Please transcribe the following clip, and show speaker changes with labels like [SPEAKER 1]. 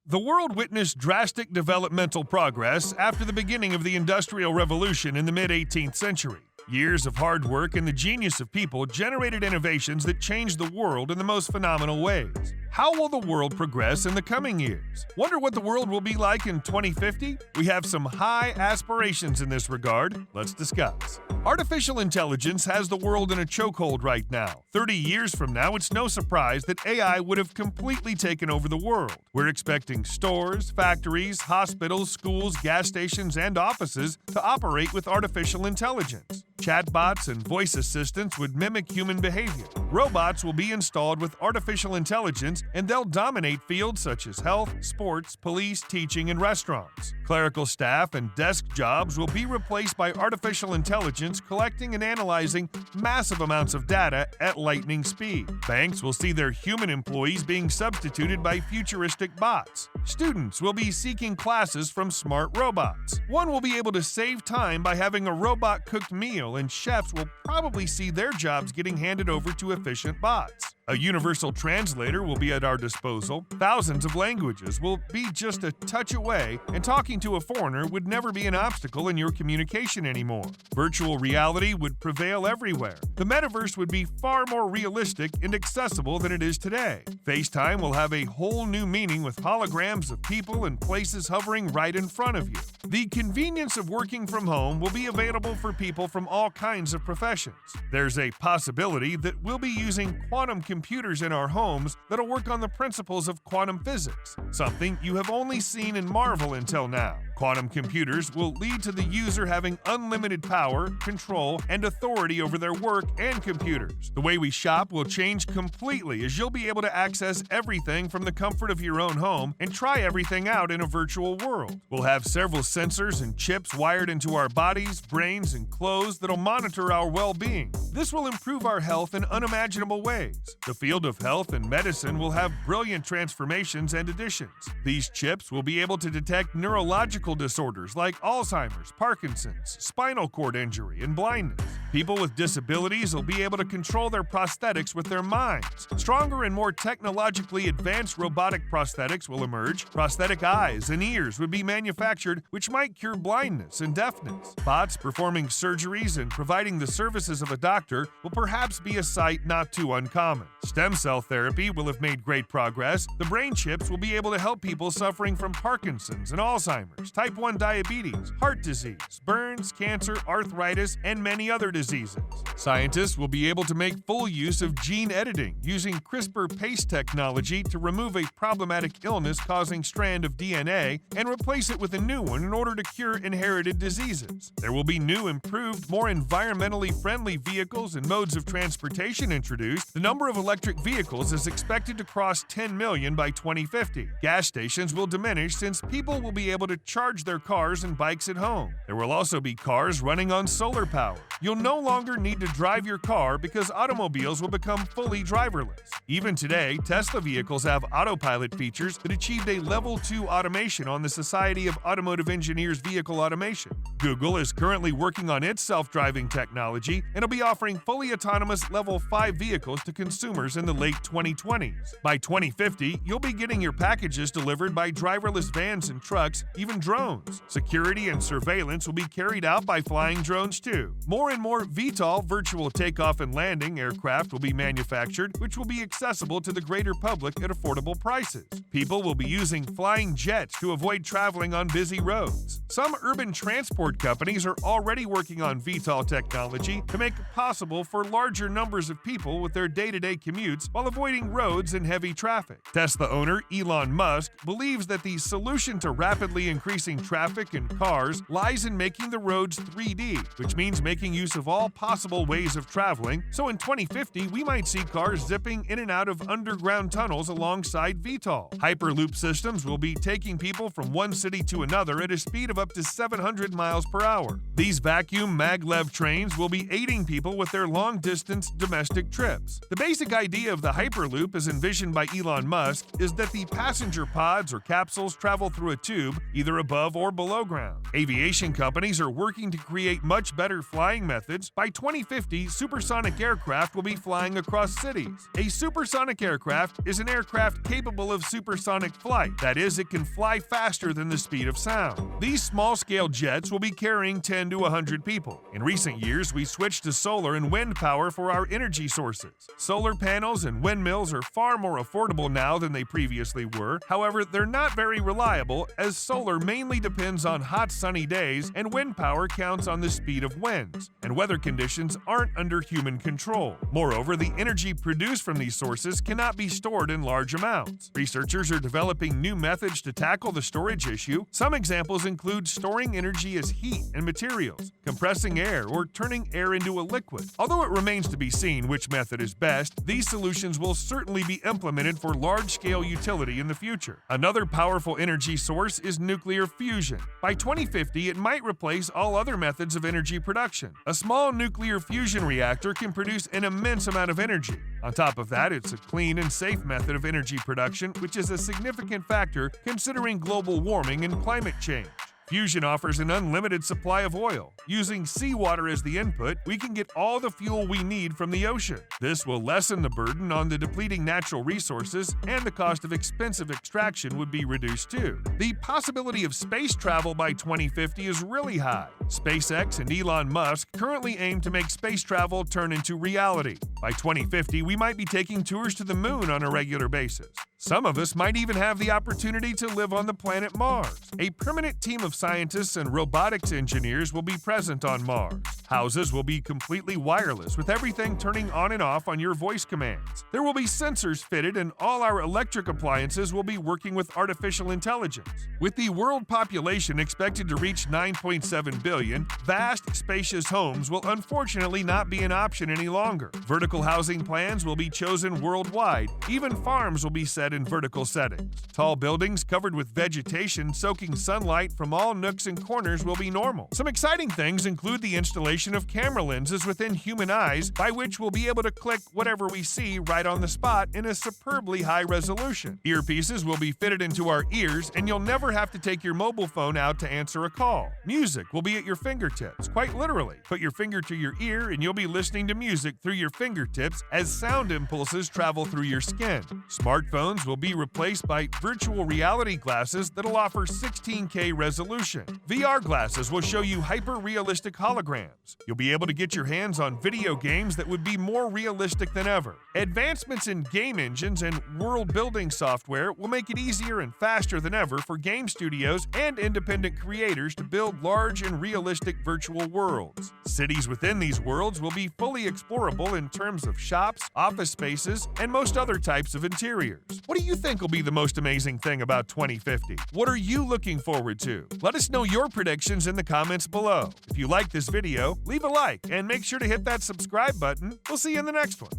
[SPEAKER 1] The world witnessed drastic developmental progress after the beginning of the Industrial Revolution in the mid-18th century. Years of hard work and the genius of people generated innovations that changed the world in the most phenomenal ways. How will the world progress in the coming years? Wonder what the world will be like in 2050? We have some high aspirations in this regard. Let's discuss. Artificial intelligence has the world in a chokehold right now. 30 years from now, it's no surprise that AI would have completely taken over the world. We're expecting stores, factories, hospitals, schools, gas stations, and offices to operate with artificial intelligence. Chatbots and voice assistants would mimic human behavior. Robots will be installed with artificial intelligence, and they'll dominate fields such as health, sports, police, teaching, and restaurants. Clerical staff and desk jobs will be replaced by artificial intelligence collecting and analyzing massive amounts of data at lightning speed. Banks will see their human employees being substituted by futuristic bots. Students will be seeking classes from smart robots. One will be able to save time by having a robot-cooked meal, and chefs will probably see their jobs getting handed over to efficient bots. A universal translator will be at our disposal. Thousands of languages will be just a touch away, and talking to a foreigner would never be an obstacle in your communication anymore. Virtual reality would prevail everywhere. The metaverse would be far more realistic and accessible than it is today. FaceTime will have a whole new meaning with holograms of people and places hovering right in front of you. The convenience of working from home will be available for people from all kinds of professions. There's a possibility that we'll be using quantum computers in our homes that'll work on the principles of quantum physics, something you have only seen in Marvel until now. Quantum computers will lead to the user having unlimited power, control, and authority over their work and computers. The way we shop will change completely, as you'll be able to access everything from the comfort of your own home and try everything out in a virtual world. We'll have several sensors and chips wired into our bodies, brains, and clothes that'll monitor our well-being. This will improve our health in unimaginable ways. The field of health and medicine will have brilliant transformations and additions. These chips will be able to detect neurological disorders like Alzheimer's, Parkinson's, spinal cord injury, and blindness. People with disabilities will be able to control their prosthetics with their minds. Stronger and more technologically advanced robotic prosthetics will emerge. Prosthetic eyes and ears would be manufactured, which might cure blindness and deafness. Bots performing surgeries and providing the services of a doctor will perhaps be a sight not too uncommon. Stem cell therapy will have made great progress. The brain chips will be able to help people suffering from Parkinson's and Alzheimer's, type 1 diabetes, heart disease, burns, cancer, arthritis, and many other diseases. Scientists will be able to make full use of gene editing using CRISPR-Cas technology to remove a problematic illness-causing strand of DNA and replace it with a new one in order to cure inherited diseases. There will be new, improved, more environmentally friendly vehicles and modes of transportation introduced. The number of electric vehicles is expected to cross 10 million by 2050. Gas stations will diminish since people will be able to charge their cars and bikes at home. There will also be cars running on solar power. You'll no longer need to drive your car because automobiles will become fully driverless. Even today, Tesla vehicles have autopilot features that achieved a Level 2 automation on the Society of Automotive Engineers Vehicle Automation. Google is currently working on its self-driving technology and will be offering fully autonomous Level 5 vehicles to consumers in the late 2020s. By 2050, you'll be getting your packages delivered by driverless vans and trucks, even drones. Security and surveillance will be carried out by flying drones too. More and more VTOL virtual takeoff and landing aircraft will be manufactured, which will be accessible to the greater public at affordable prices. People will be using flying jets to avoid traveling on busy roads. Some urban transport companies are already working on VTOL technology to make it possible for larger numbers of people with their day-to-day commutes while avoiding roads and heavy traffic. Tesla owner Elon Musk believes that the solution to rapidly increasing traffic and cars lies in making the roads 3D, which means making use of all possible ways of traveling. So in 2050, we might see cars zipping in and out of underground tunnels alongside VTOL. Hyperloop systems will be taking people from one city to another at a speed of up to 700 miles per hour. These vacuum maglev trains will be aiding people with their long-distance domestic trips. The basic idea of the Hyperloop, as envisioned by Elon Musk, is that the passenger pods or capsules travel through a tube, either above or below ground. Aviation companies are working to create much better flying methods methods, by 2050, supersonic aircraft will be flying across cities. A supersonic aircraft is an aircraft capable of supersonic flight. That is, it can fly faster than the speed of sound. These small-scale jets will be carrying 10 to 100 people. In recent years, we switched to solar and wind power for our energy sources. Solar panels and windmills are far more affordable now than they previously were. However, they're not very reliable, as solar mainly depends on hot sunny days and wind power counts on the speed of winds, and weather conditions aren't under human control. Moreover, the energy produced from these sources cannot be stored in large amounts. Researchers are developing new methods to tackle the storage issue. Some examples include storing energy as heat and materials, compressing air, or turning air into a liquid. Although it remains to be seen which method is best, these solutions will certainly be implemented for large-scale utility in the future. Another powerful energy source is nuclear fusion. By 2050, it might replace all other methods of energy production. A small nuclear fusion reactor can produce an immense amount of energy. On top of that, it's a clean and safe method of energy production, which is a significant factor considering global warming and climate change. Fusion offers an unlimited supply of oil. Using seawater as the input, we can get all the fuel we need from the ocean. This will lessen the burden on the depleting natural resources, and the cost of expensive extraction would be reduced too. The possibility of space travel by 2050 is really high. SpaceX and Elon Musk currently aim to make space travel turn into reality. By 2050, we might be taking tours to the moon on a regular basis. Some of us might even have the opportunity to live on the planet Mars. A permanent team of scientists and robotics engineers will be present on Mars. Houses will be completely wireless, with everything turning on and off on your voice commands. There will be sensors fitted, and all our electric appliances will be working with artificial intelligence. With the world population expected to reach 9.7 billion, vast, spacious homes will unfortunately not be an option any longer. Vertical housing plans will be chosen worldwide. Even farms will be set in vertical settings. Tall buildings covered with vegetation soaking sunlight from all nooks and corners will be normal. Some exciting things include the installation of camera lenses within human eyes, by which we'll be able to click whatever we see right on the spot in a superbly high resolution. Earpieces will be fitted into our ears, and you'll never have to take your mobile phone out to answer a call. Music will be at your fingertips, quite literally. Put your finger to your ear and you'll be listening to music through your fingertips as sound impulses travel through your skin. Smartphones will be replaced by virtual reality glasses that'll offer 16K resolution. VR glasses will show you hyper-realistic holograms. You'll be able to get your hands on video games that would be more realistic than ever. Advancements in game engines and world-building software will make it easier and faster than ever for game studios and independent creators to build large and realistic virtual worlds. Cities within these worlds will be fully explorable in terms of shops, office spaces, and most other types of interiors. What do you think will be the most amazing thing about 2050? What are you looking forward to? Let us know your predictions in the comments below. If you like this video, leave a like and make sure to hit that subscribe button. We'll see you in the next one.